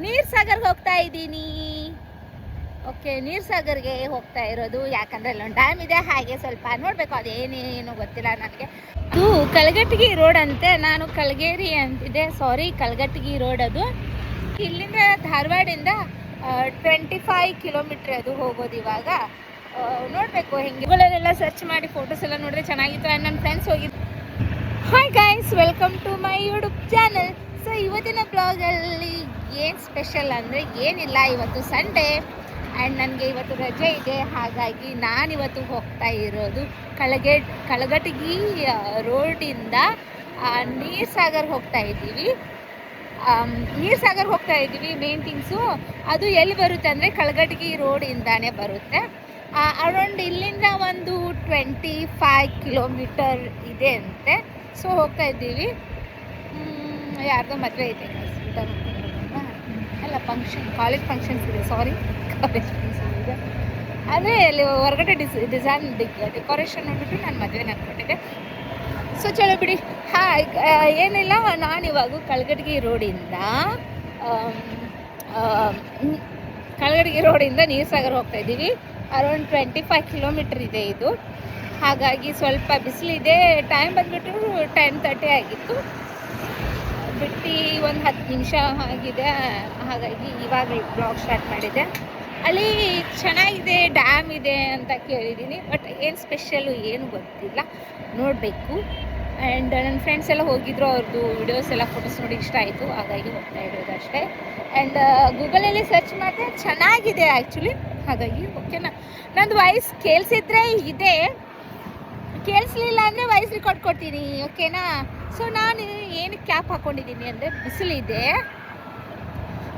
ನೀರ್ ಸಾಗರ್ಗೆ ಹೋಗ್ತಾ ಇದ್ದೀನಿ. ಓಕೆ, ನೀರ್ ಸಾಗರ್ಗೆ ಹೋಗ್ತಾ ಇರೋದು ಯಾಕಂದ್ರೆ ಅಲ್ಲೊಂದು ಡ್ಯಾಮ್ ಇದೆ. ಹಾಗೆ ಸ್ವಲ್ಪ ನೋಡ್ಬೇಕು, ಅದೇನೇನು ಗೊತ್ತಿಲ್ಲ ನನಗೆ. ಅದು ಕಲಘಟಗಿ ರೋಡ್ ಅಂತೆ. ನಾನು ಕಲಗೇರಿ ಅಂತಿದೆ, ಸಾರಿ, ಕಲಘಟಗಿ ರೋಡ್ ಅದು. ಇಲ್ಲಿಂದ ಧಾರವಾಡಿಂದ 25 ಕಿಲೋಮೀಟರ್ ಅದು ಹೋಗೋದು. ಇವಾಗ ನೋಡ್ಬೇಕು ಹೆಂಗೆ. ಗೂಗಲಲ್ಲೆಲ್ಲ ಸರ್ಚ್ ಮಾಡಿ ಫೋಟೋಸ್ ಎಲ್ಲ ನೋಡಿದ್ರೆ ಚೆನ್ನಾಗಿತ್ತು. ಆ್ಯಂಡ್ ನನ್ನ ಫ್ರೆಂಡ್ಸ್ ಹೋಗಿದ್ದು. Hi guys, welcome to my YouTube channel. So ಇವತ್ತಿನ ಬ್ಲಾಗಲ್ಲಿ ಏನು ಸ್ಪೆಷಲ್ ಅಂದರೆ ಏನಿಲ್ಲ, ಇವತ್ತು ಸಂಡೇ ಆ್ಯಂಡ್ ನನಗೆ ಇವತ್ತು ರಜೆ ಇದೆ. ಹಾಗಾಗಿ ನಾನಿವತ್ತು ಹೋಗ್ತಾ ಇರೋದು ಕಲಘಟಗಿ ರೋಡಿಂದ ನೀರ್ ಸಾಗರ್ ಹೋಗ್ತಾ ಇದ್ದೀವಿ. ನೀರ್ ಸಾಗರ್ ಹೋಗ್ತಾ ಇದ್ದೀವಿ. ಮೇನ್ ಥಿಂಗ್ಸು ಅದು ಎಲ್ಲಿ ಬರುತ್ತೆ ಅಂದರೆ ಕಲಘಟಗಿ ರೋಡಿಂದಾನೇ ಬರುತ್ತೆ. ಅರೌಂಡ್ ಇಲ್ಲಿಂದ ಒಂದು 25 ಕಿಲೋಮೀಟರ್ ಇದೆ ಅಂತೆ. ಸೊ ಹೋಗ್ತಾ ಇದ್ದೀವಿ. ಯಾರ್ದೋ ಮದುವೆ ಇದೆ, ಅಲ್ಲ ಫಂಕ್ಷನ್, ಕಾಲೇಜ್ ಫಂಕ್ಷನ್ಸ್ ಇದೆ, ಸಾರಿ, ಕಾಲೇಜ್ ಫಂಕ್ಷನ್ ಇದೆ. ಅಂದರೆ ಅಲ್ಲಿ ಹೊರಗಡೆ ಡಿಸೈನ್ ಡೆಕೋರೇಷನ್ ನೋಡ್ಬಿಟ್ಟು ನಾನು ಮದುವೆ ಅನ್ಕೊಂಡಿದ್ದೆ. ಸೊ ಚಲೋ ಬಿಡಿ. ಏನಿಲ್ಲ, ನಾನಿವಾಗ ಕಲಘಟಗಿ ರೋಡಿಂದ ನೀರ್ ಸಾಗರ್ ಹೋಗ್ತಾ ಇದ್ದೀವಿ. ಅರೌಂಡ್ 25 ಕಿಲೋಮೀಟರ್ ಇದೆ ಇದು. ಹಾಗಾಗಿ ಸ್ವಲ್ಪ ಬಿಸಿಲಿದೆ. ಟೈಮ್ ಬಂದ್ಬಿಟ್ಟು 10:30 ಆಗಿತ್ತು. ಬಿಟ್ಟು ಒಂದು 10 ನಿಮಿಷ ಆಗಿದೆ. ಹಾಗಾಗಿ ಇವಾಗ ಬ್ಲಾಗ್ ಸ್ಟಾರ್ಟ್ ಮಾಡಿದೆ. ಅಲ್ಲಿ ಚೆನ್ನಾಗಿದೆ, ಡ್ಯಾಮ್ ಇದೆ ಅಂತ ಕೇಳಿದ್ದೀನಿ. ಬಟ್ ಏನು ಸ್ಪೆಷಲ್ಲು ಏನು ಗೊತ್ತಿಲ್ಲ, ನೋಡಬೇಕು. ಆ್ಯಂಡ್ ನನ್ನ ಫ್ರೆಂಡ್ಸ್ ಎಲ್ಲ ಹೋಗಿದ್ರು, ಅವ್ರದ್ದು ವಿಡಿಯೋಸ್ ಎಲ್ಲ ಫೋಟೋಸ್ ನೋಡಿ ಇಷ್ಟ ಆಯಿತು. ಹಾಗಾಗಿ ಹೋಗ್ತಾ ಇರೋದು ಅಷ್ಟೇ. ಆ್ಯಂಡ್ ಗೂಗಲಲ್ಲಿ ಸರ್ಚ್ ಮಾಡಿದ್ರೆ ಚೆನ್ನಾಗಿದೆ ಆ್ಯಕ್ಚುಲಿ. ಹಾಗಾಗಿ ಓಕೆನಾ. ನಂದು ವಾಯ್ಸ್ ಕೇಳಿಸಿದ್ರೆ ಇದೆ, ಕೇಳಿಸ್ಲಿಲ್ಲ ಅಂದರೆ ವಾಯ್ಸ್ ರೆಕಾರ್ಡ್ ಕೊಡ್ತೀನಿ, ಓಕೆನಾ. ಸೊ ನಾನು ಏನಕ್ಕೆ ಕ್ಯಾಪ್ ಹಾಕ್ಕೊಂಡಿದ್ದೀನಿ ಅಂದರೆ ಬಿಸಿಲಿದೆ.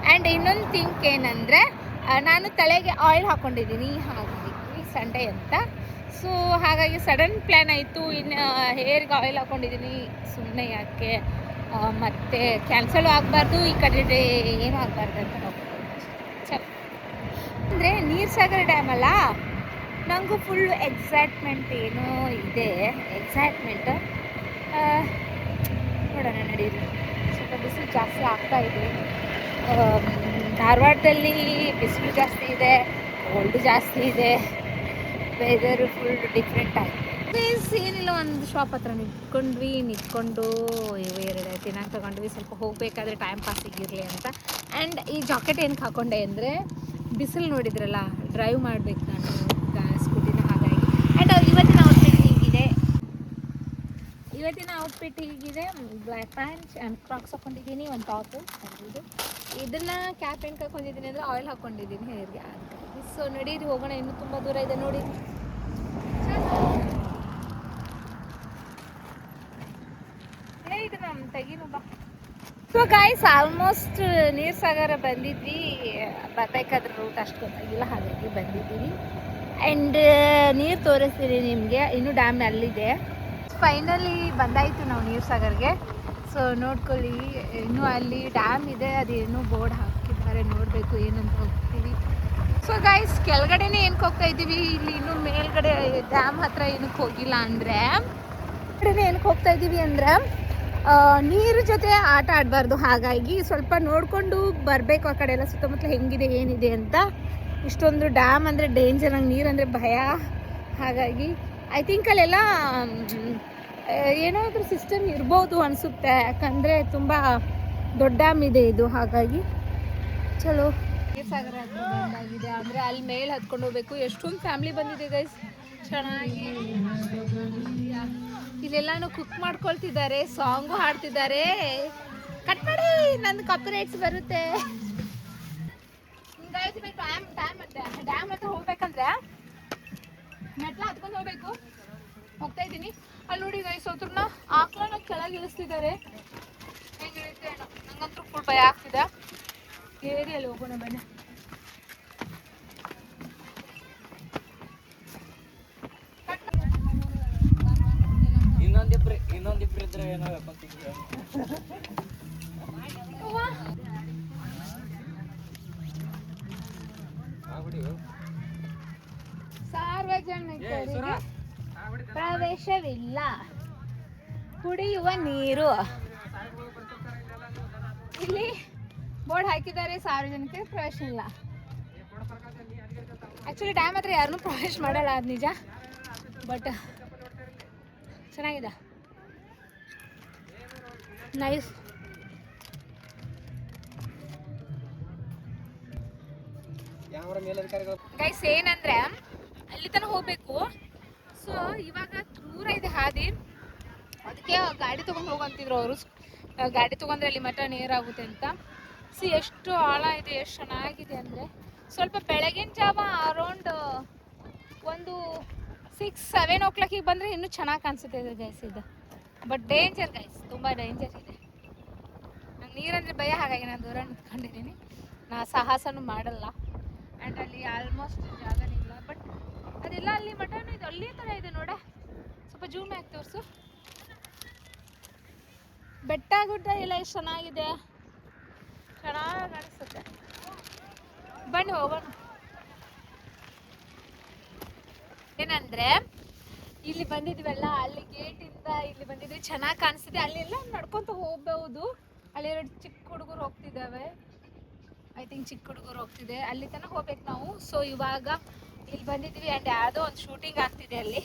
ಆ್ಯಂಡ್ ಇನ್ನೊಂದು ಥಿಂಕ್ ಏನಂದರೆ ನಾನು ತಲೆಗೆ ಆಯಿಲ್ ಹಾಕ್ಕೊಂಡಿದ್ದೀನಿ, ಹಾಗಾಗಿ ಸಂಡೇ ಅಂತ. ಸೊ ಹಾಗಾಗಿ ಸಡನ್ ಪ್ಲ್ಯಾನ್ ಆಯಿತು. ಇನ್ನು ಹೇರ್ಗೆ ಆಯಿಲ್ ಹಾಕ್ಕೊಂಡಿದ್ದೀನಿ, ಸುಮ್ಮನೆ ಯಾಕೆ ಮತ್ತು ಕ್ಯಾನ್ಸಲು ಆಗಬಾರ್ದು, ಈ ಕಡೆ ಏನೂ ಆಗಬಾರ್ದು ಅಂತ ಚಲೋ. ಅಂದರೆ ನೀರ್ ಸಾಗರ್ ಡ್ಯಾಮ್ ಅಲ್ಲ, ನನಗೂ ಫುಲ್ಲು ಎಕ್ಸೈಟ್ಮೆಂಟ್ ಏನೋ ಇದೆ. ಎಕ್ಸೈಟ್ಮೆಂಟ್ ನೋಡೋಣ, ನಡೀರಿ. ಸ್ವಲ್ಪ ಬಿಸಿಲು ಜಾಸ್ತಿ ಆಗ್ತಾ ಇದೆ. ಧಾರವಾಡದಲ್ಲಿ ಬಿಸಿಲು ಜಾಸ್ತಿ ಇದೆ, ಕೋಲ್ಡ್ ಜಾಸ್ತಿ ಇದೆ, ವೆದರು ಫುಲ್ ಡಿಫ್ರೆಂಟ್ ಆಗಿದೆ. ಏನಿಲ್ಲ, ಒಂದು ಶಾಪ್ ಹತ್ರ ನಿಂತ್ಕೊಂಡು ಎರಡು ದಿನ ತಗೊಂಡ್ವಿ. ಸ್ವಲ್ಪ ಹೋಗಬೇಕಾದ್ರೆ ಟೈಮ್ ಪಾಸ್ ಸಿಗಿರಲಿ ಅಂತ. ಆ್ಯಂಡ್ ಈ ಜಾಕೆಟ್ ಏನಕ್ಕೆ ಹಾಕ್ಕೊಂಡೆ ಅಂದರೆ ಬಿಸಿಲು ನೋಡಿದ್ರಲ್ಲ, ಡ್ರೈವ್ ಮಾಡಬೇಕು ನಾನು ಸ್ಕೂಟಿನ. ಹಾಗಾಗಿ ಆ್ಯಂಡ್ ಇವತ್ತಿನ ಔಟ್ಫಿಟ್ ಹೀಗಿದೆ. ಬ್ಲ್ಯಾಕ್ ಪ್ಯಾಂಟ್ ಆ್ಯಂಡ್ ಕ್ರಾಕ್ಸ್ ಹಾಕ್ಕೊಂಡಿದ್ದೀನಿ, ಒಂದು ಟಾಪು ಇದು. ಇದನ್ನು ಕ್ಯಾಪ್ ಏನು ಹಾಕ್ಕೊಂಡಿದ್ದೀನಿ ಅಂದರೆ ಆಯಿಲ್ ಹಾಕ್ಕೊಂಡಿದ್ದೀನಿ ಹೇರ್ಗೆ. ಸೊ ನಡೀರಿ ಹೋಗೋಣ, ಇನ್ನೂ ತುಂಬ ದೂರ ಇದೆ ನೋಡಿ. ಇದು ನಮ್ಮ ತೆಗಿನೊಬ್ಬ. ಸೊ ಗಾಯ್ಸ್, ಆಲ್ಮೋಸ್ಟ್ ನೀರ್ ಸಾಗರ ಬಂದಿದ್ವಿ. ಬರಬೇಕಾದ್ರೆ ರೂಟ್ ಅಷ್ಟು ಗೊತ್ತಾಗಿಲ್ಲ, ಹಾಗಾಗಿ ಬಂದಿದ್ದೀವಿ. ಆ್ಯಂಡ್ ನೀರು ತೋರಿಸ್ತೀನಿ ನಿಮಗೆ. ಇನ್ನೂ ಡ್ಯಾಮ್ ಅಲ್ಲಿದೆ. ಫೈನಲಿ ಬಂದಾಯಿತು ನಾವು ನೀರ್ ಸಾಗರ್ಗೆ. ಸೊ ನೋಡ್ಕೊಳ್ಳಿ, ಇನ್ನೂ ಅಲ್ಲಿ ಡ್ಯಾಮ್ ಇದೆ, ಅದೇನೋ ಬೋರ್ಡ್ ಹಾಕಿದ್ದಾರೆ, ನೋಡಬೇಕು ಏನಂತ ಹೋಗ್ತೀವಿ. ಸೊ ಗಾಯ್ಸ್, ಕೆಳಗಡೆನೇ ಏನಕ್ಕೆ ಹೋಗ್ತಾ ಇದ್ದೀವಿ, ಇಲ್ಲಿ ಇನ್ನೂ ಮೇಲ್ಗಡೆ ಡ್ಯಾಮ್ ಹತ್ರ ಏನಕ್ಕೆ ಹೋಗಿಲ್ಲ ಅಂದರೆ, ಏನಕ್ಕೆ ಹೋಗ್ತಾ ಇದ್ದೀವಿ ಅಂದರೆ ನೀರು ಜೊತೆ ಆಟ ಆಡಬಾರ್ದು. ಹಾಗಾಗಿ ಸ್ವಲ್ಪ ನೋಡಿಕೊಂಡು ಬರಬೇಕು ಆ ಕಡೆ ಎಲ್ಲ, ಸುತ್ತಮುತ್ತಲ ಹೆಂಗಿದೆ ಏನಿದೆ ಅಂತ. ಇಷ್ಟೊಂದು ಡ್ಯಾಮ್ ಅಂದರೆ ಡೇಂಜರ್, ನಂಗೆ ನೀರು ಅಂದರೆ ಭಯ. ಹಾಗಾಗಿ ಐ ಥಿಂಕ್ ಅಲ್ಲೆಲ್ಲ ಏನಾದರೂ ಸಿಸ್ಟಮ್ ಇರ್ಬೋದು ಅನಿಸುತ್ತೆ, ಯಾಕಂದರೆ ತುಂಬ ದೊಡ್ಡ ಡ್ಯಾಮ್ ಇದೆ ಇದು. ಹಾಗಾಗಿ ಚಲೋ. ನೀರ್ ಸಾಗರ ಹತ್ರ ಬಂದಾಗಿದೆ ಅಂದರೆ ಅಲ್ಲಿ ಮೇಲೆ ಹತ್ಕೊಂಡು ಹೋಗ್ಬೇಕು. ಎಷ್ಟೊಂದು ಫ್ಯಾಮಿಲಿ ಬಂದಿದೆ ಗೈಸ್, ಚೆನ್ನಾಗಿ. ಇಲ್ಲೆಲ್ಲಾನು ಕುಕ್ ಮಾಡ್ಕೊಳ್ತಿದ್ದಾರೆ, ಸಾಂಗು ಹಾಡ್ತಿದ್ದಾರೆ. ಕಟ್ ಮಾಡಿ, ನಂದು ಕಾಪಿರೈಟ್ಸ್ ಬರುತ್ತೆ. ಡ್ಯಾಮ್ ಹತ್ರ ಹೋಗ್ಬೇಕಂದ್ರೆ ಮೆಟ್ಲ ಹತ್ಕೊಂಡು ಹೋಗ್ಬೇಕು. ಹೋಗ್ತಾ ಇದ್ದೀನಿ. ಅಲ್ಲಿ ನೋಡಿ ಗೈಸ್, ಅವ್ರನ್ನ ಆಕ್ಲನ್ನ ಕೆಳಗೆ ಇಳಿಸ್ತಿದ್ದಾರೆ. ಹೆಂಗಿರುತ್ತೆ ಏನೋ, ನಂಗಂತೂ ಫುಲ್ ಭಯ ಆಗ್ತಿದೆ. ಏರಿಯಲ್ಲಿ ಹೋಗೋಣ ಬನ್ನಿ. ಇನ್ನೊಂದಿಬ್ರು ಇದ್ರೆ ಏನೋ ಸಾರ್ವಜನಿಕರಿಗೆ ಪ್ರವೇಶವಿಲ್ಲ, ಕುಡಿಯುವ ನೀರು ಇಲ್ಲಿ ಬೋರ್ಡ್ ಹಾಕಿದ್ದಾರೆ, ಸಾರ್ವಜನಿಕರಿಗೆ ಪ್ರವೇಶ ಇಲ್ಲ. ಆ್ಯಕ್ಚುಲಿ ಡ್ಯಾಮ್ ಹತ್ರ ಯಾರನ್ನೂ ಪ್ರವೇಶ ಮಾಡಲ್ಲ, ಅದು ನಿಜ. ಬಟ್ ಚೆನ್ನಾಗಿದೆ, ನೈಸ್. ಗೈಸ್ ಏನಂದ್ರೆ ಅಲ್ಲಿ ತನಕ ಹೋಗ್ಬೇಕು. ಸೊ ಇವಾಗ ದೂರ ಇದೆ ಹಾದಿ, ಅದಕ್ಕೆ ಗಾಡಿ ತೊಗೊಂಡು ಹೋಗಂತಿದ್ರು ಅವರು. ಗಾಡಿ ತೊಗೊಂಡ್ರೆ ಅಲ್ಲಿ ಮಠ ನೇರಾಗುತ್ತೆ ಅಂತ. ಎಷ್ಟು ಆಳ ಇದೆ, ಎಷ್ಟು ಚೆನ್ನಾಗಿದೆ ಅಂದರೆ. ಸ್ವಲ್ಪ ಬೆಳಗಿನ ಜಾವ ಅರೌಂಡ್ ಒಂದು 6-7 ಓ ಕ್ಲಾಕಿಗೆ ಬಂದರೆ ಇನ್ನೂ ಚೆನ್ನಾಗಿ ಕಾಣಿಸುತ್ತೆ ಇದು ಗೈಸ್. ಇದು ಬಟ್ ಡೇಂಜರ್ ಗೈಸ್, ತುಂಬ ಡೇಂಜರ್ ಇದೆ. ನಂಗೆ ನೀರಂದರೆ ಭಯ, ಹಾಗಾಗಿ ನಾನು ದೂರ ನಿಂತ್ಕೊಂಡಿದ್ದೀನಿ. ನಾ ಸಾಹಸನೂ ಮಾಡಲ್ಲ. ಆ್ಯಂಡ್ ಅಲ್ಲಿ ಆಲ್ಮೋಸ್ಟ್ ಜಾಗನೇ ಇಲ್ಲ. ಬಟ್ ಅದೆಲ್ಲ ಅಲ್ಲಿ ಮಠನೂ ಇದೆ, ಅಲ್ಲಿ ಥರ ಇದೆ ನೋಡ. ಸ್ವಲ್ಪ ಜೂಮ್ ಆಗಿ ತೋರಿಸು. ಬೆಟ್ಟ ಗುಡ್ಡ ಎಲ್ಲ ಎಷ್ಟು ಚೆನ್ನಾಗಿದೆ, ಚೆನ್ನಾಗಿ ಕಾಣಿಸುತ್ತೆ. ಬನ್ನಿ ಹೋಗೋಣ. ಏನಂದರೆ ಇಲ್ಲಿ ಬಂದಿದ್ವಲ್ಲ, ಅಲ್ಲಿ ಗೇಟಿಂದ ಇಲ್ಲಿ ಬಂದಿದ್ವಿ, ಚೆನ್ನಾಗಿ ಕಾಣಿಸ್ತಿದೆ. ಅಲ್ಲೆಲ್ಲ ನಡ್ಕೊತ ಹೋಗ್ಬೋದು. ಅಲ್ಲಿ 2 ಚಿಕ್ಕ ಹುಡುಗರು ಹೋಗ್ತಿದ್ದಾವೆ, ಐ ಥಿಂಕ್ ಚಿಕ್ಕ ಹುಡುಗರು ಹೋಗ್ತಿದೆ. ಅಲ್ಲಿ ತನಕ ಹೋಗ್ಬೇಕು ನಾವು. ಸೊ ಇವಾಗ ಇಲ್ಲಿ ಬಂದಿದ್ವಿ ಆ್ಯಂಡ್ ಯಾವುದೋ ಒಂದು ಶೂಟಿಂಗ್ ಆಗ್ತಿದೆ ಅಲ್ಲಿ.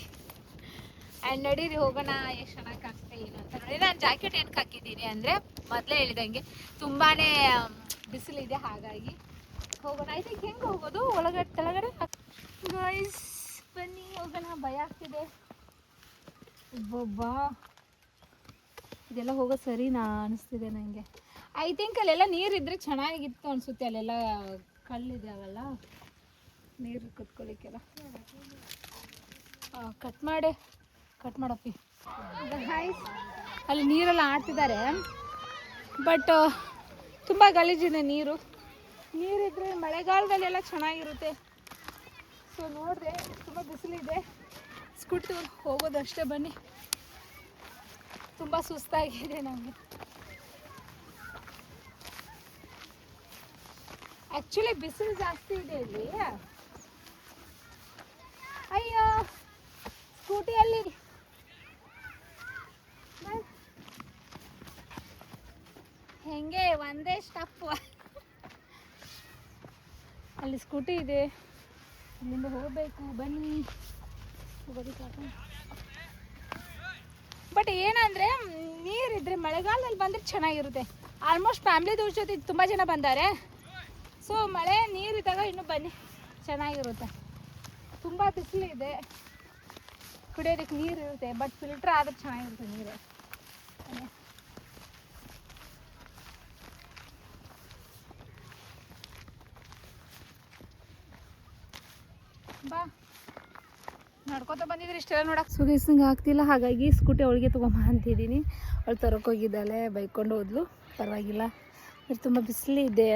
ಆ್ಯಂಡ್ ನಡೀರಿ ಹೋಗೋಣ, ಎಷ್ಟು ಚೆನ್ನಾಗಿ ಕಾಣಿಸ್ತೆ ಏನು ಅಂತ ನೋಡಿ. ನಾನು ಜಾಕೆಟ್ ಏನಕ್ಕೆ ಹಾಕಿದ್ದೀನಿ ಅಂದರೆ ಮೊದಲೇ ಹೇಳಿದಂಗೆ ತುಂಬಾ ಬಿಸಿಲಿದೆ, ಹಾಗಾಗಿ ಹೋಗೋಣ. ಐ ಥಿಂಕ್ ಹೆಂಗೆ ಹೋಗೋದು ಒಳಗಡೆ ಕೆಳಗಡೆ ಗೈಸ್, ಬನ್ನಿ ಹೋಗೋಣ. ಭಯ ಆಗ್ತಿದೆ ಒಬ್ಬೊಬ್ಬ. ಇದೆಲ್ಲ ಹೋಗೋದು ಸರಿನಾ ಅನಿಸ್ತಿದೆ ನನಗೆ. ಐ ಥಿಂಕ್ ಅಲ್ಲೆಲ್ಲ ನೀರಿದ್ರೆ ಚೆನ್ನಾಗಿತ್ತು ಅನಿಸುತ್ತೆ. ಅಲ್ಲೆಲ್ಲ ಕಲ್ಲಿದೆ, ಅವೆಲ್ಲ ನೀರು ಕುತ್ಕೊಳ್ಳಿಕ್ಕೆಲ್ಲ. ಕಟ್ ಮಾಡಪ್ಪಿ. ಗೈಸ್ ಅಲ್ಲಿ ನೀರೆಲ್ಲ ಆಡ್ತಿದ್ದಾರೆ, ಬಟ್ ತುಂಬ ಗಲೀಜಿದೆ ನೀರು. ನೀರಿದ್ರೆ ಮಳೆಗಾಲದಲ್ಲೆಲ್ಲ ಚೆನ್ನಾಗಿರುತ್ತೆ. ಸೊ ನೋಡಿದ್ರೆ ತುಂಬ ಬಿಸಿಲಿದೆ. ಸ್ಕೂಟಿ ಹೋಗೋದಷ್ಟೇ. ಬನ್ನಿ, ತುಂಬ ಸುಸ್ತಾಗಿದೆ ನನಗೆ. ಆ್ಯಕ್ಚುಲಿ ಬಿಸಿಲು ಜಾಸ್ತಿ ಇದೆ ಇಲ್ಲಿ. ಅಯ್ಯೋ ಸ್ಕೂಟಿಯಲ್ಲಿ ಹೆಂಗೆ ಒಂದೇ ಸ್ಟಪ್. ಅಲ್ಲಿ ಸ್ಕೂಟಿ ಇದೆ, ಇಲ್ಲಿಂದ ಹೋಗಬೇಕು. ಬನ್ನಿ ಹೋಗೋದಕ್ಕೆ. ಬಟ್ ಏನಂದರೆ ನೀರಿದ್ರೆ ಮಳೆಗಾಲದಲ್ಲಿ ಬಂದರೆ ಚೆನ್ನಾಗಿರುತ್ತೆ. ಆಲ್ಮೋಸ್ಟ್ ಫ್ಯಾಮ್ಲಿದವ್ರ ಜೊತೆ ತುಂಬ ಜನ ಬಂದಾರೆ. ಸೊ ಮಳೆ ನೀರಿದ್ದಾಗ ಇನ್ನೂ ಬನ್ನಿ, ಚೆನ್ನಾಗಿರುತ್ತೆ. ತುಂಬ ಬಿಸಿಲಿದೆ, ಕುಡಿಯೋದಕ್ಕೆ ನೀರು ಇರುತ್ತೆ, ಬಟ್ ಫಿಲ್ಟ್ರ್ ಆದ್ರೆ ಚೆನ್ನಾಗಿರುತ್ತೆ ನೀರು. ಬಾ, ನಡ್ಕೊತ ಬಂದಿದ್ರೆ ಇಷ್ಟೆಲ್ಲ ನೋಡಕ್ಕೆ ಸುಗೀಸಂಗೆ ಆಗ್ತಿಲ್ಲ. ಹಾಗಾಗಿ ಸ್ಕೂಟಿ ಅವಳಿಗೆ ತೊಗೊಂಬ ಅಂತಿದ್ದೀನಿ. ಅವಳು ತರೋಕ್ಕೋಗಿದ್ದಾಳೆ, ಬೈಕೊಂಡು ಹೋದ್ಲು, ಪರವಾಗಿಲ್ಲ. ತುಂಬ ಬಿಸಿಲಿದೆ.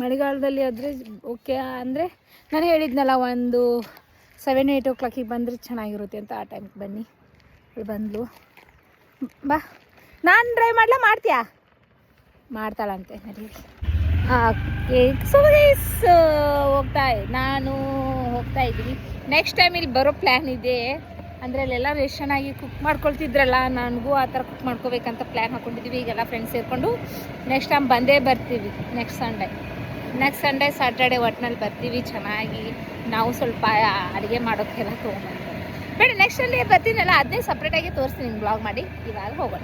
ಮಳೆಗಾಲದಲ್ಲಿ ಆದರೆ ಓಕೆ. ಅಂದರೆ ನಾನು ಹೇಳಿದ್ನಲ್ಲ, ಒಂದು 7-8 ಓ ಕ್ಲಾಕಿಗೆ ಬಂದರೆ ಚೆನ್ನಾಗಿರುತ್ತೆ ಅಂತ. ಆ ಟೈಮ್ಗೆ ಬನ್ನಿ. ಅವಳು ಬಂದಳು. ಬಾ, ನಾನು ಡ್ರೈವ್ ಮಾಡ್ತೀಯಾ? ಮಾಡ್ತಾಳಂತೆ, ನಡೀಲಿ. ಓಕೆ, ಸೊ ಗೈಸ್ ನಾನು ಹೋಗ್ತಾ ಇದ್ದೀನಿ. ನೆಕ್ಸ್ಟ್ ಟೈಮ್ ಇಲ್ಲಿ ಬರೋ ಪ್ಲ್ಯಾನ್ ಇದೆ. ಅಂದರೆ ಅಲ್ಲೆಲ್ಲ ರೇಷನಾಗಿ ಕುಕ್ ಮಾಡ್ಕೊಳ್ತಿದ್ರಲ್ಲ, ನನಗೂ ಆ ಥರ ಕುಕ್ ಮಾಡ್ಕೋಬೇಕಂತ ಪ್ಲ್ಯಾನ್ ಹಾಕ್ಕೊಂಡಿದ್ದೀವಿ. ಈಗೆಲ್ಲ ಫ್ರೆಂಡ್ಸ್ ಸೇರಿಕೊಂಡು ನೆಕ್ಸ್ಟ್ ಟೈಮ್ ಬಂದೇ ಬರ್ತೀವಿ. ನೆಕ್ಸ್ಟ್ ಸಂಡೇ ಸ್ಯಾಟರ್ಡೆ ಒಟ್ಟಿನಲ್ಲಿ ಬರ್ತೀವಿ. ಚೆನ್ನಾಗಿ ನಾವು ಸ್ವಲ್ಪ ಅಡುಗೆ ಮಾಡೋಕ್ಕೆಲ್ಲ ತೊಗೊಂಡ್ಬರ್ತೀವಿ. ಬೇಡ, ನೆಕ್ಸ್ಟ್ ಸಂಡೇ ಬರ್ತೀನಲ್ಲ, ಅದನ್ನೇ ಸಪ್ರೇಟಾಗಿ ತೋರಿಸ್ತೀನಿ ನಿಮ್ಗೆ ಬ್ಲಾಗ್ ಮಾಡಿ. ಇವಾಗ ಹೋಗೋಣ.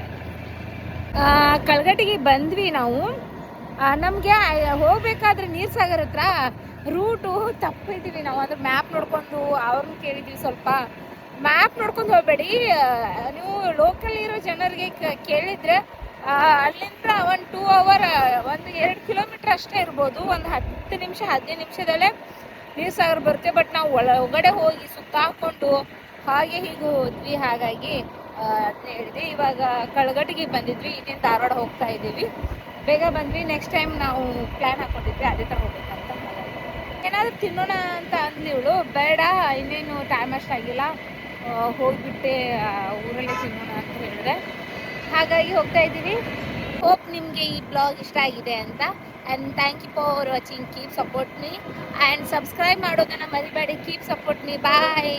ಕಳ್ಗಟ್ಟಿಗೆ ಬಂದ್ವಿ ನಾವು. ನಮಗೆ ಹೋಗಬೇಕಾದ್ರೆ ನೀರು ಸಾಗರ ಹತ್ರ ರೂಟು ತಪ್ಪಿದ್ದೀವಿ ನಾವು. ಅಂದರೆ ಮ್ಯಾಪ್ ನೋಡ್ಕೊಂಡು ಅವ್ರನ್ನ ಕೇಳಿದ್ವಿ. ಸ್ವಲ್ಪ ಮ್ಯಾಪ್ ನೋಡ್ಕೊಂಡು ಹೋಗಬೇಡಿ, ನೀವು ಲೋಕಲ್ ಇರೋ ಜನರಿಗೆ ಕೇಳಿದರೆ ಅಲ್ಲಿಂದ ಒಂದು 2 ಅವರ್, 1-2 ಕಿಲೋಮೀಟ್ರ್ ಅಷ್ಟೇ ಇರ್ಬೋದು. ಒಂದು 10-15 ನಿಮಿಷದಲ್ಲೇ ನೀರು ಸಾಗರ ಬರುತ್ತೆ. ಬಟ್ ನಾವು ಒಳಗಡೆ ಹೋಗಿ ಸುತ್ತಾಕೊಂಡು ಹಾಗೆ ಹೀಗೆ ಹೋದ್ವಿ. ಹಾಗಾಗಿ ಅದನ್ನ ಹೇಳಿದೆ. ಇವಾಗ ಕಳ್ಗಟ್ಟಿಗೆ ಬಂದಿದ್ವಿ, ಇನ್ನೇನು ಧಾರವಾಡ ಹೋಗ್ತಾ ಇದ್ದೀವಿ. ಬೇಗ ಬಂದ್ವಿ. ನೆಕ್ಸ್ಟ್ ಟೈಮ್ ನಾವು ಪ್ಲ್ಯಾನ್ ಹಾಕ್ಕೊಂಡಿದ್ವಿ ಅದೇ ಥರ ಹೋಗ್ಬೇಕಂತ. ಏನಾದರೂ ತಿನ್ನೋಣ ಅಂತ ಅಂದ್ಲಿ ಇವಳು. ಬೇಡ, ಇನ್ನೇನು ಟೈಮ್ ಅಷ್ಟಾಗಿಲ್ಲ, ಹೋಗಿಬಿಟ್ಟೆ ಊರಲ್ಲೇ ತಿನ್ನೋಣ ಅಂತ ಹೇಳಿದ್ರೆ. ಹಾಗಾಗಿ ಹೋಗ್ತಾ ಇದ್ದೀವಿ. ಹೋಪ್ ನಿಮಗೆ ಈ ಬ್ಲಾಗ್ ಇಷ್ಟ ಆಗಿದೆ ಅಂತ. And thank you for watching. Keep support me and subscribe ಮಾಡೋದನ್ನು ಮರಿಬೇಡಿ. Keep support me. ಬಾಯ್.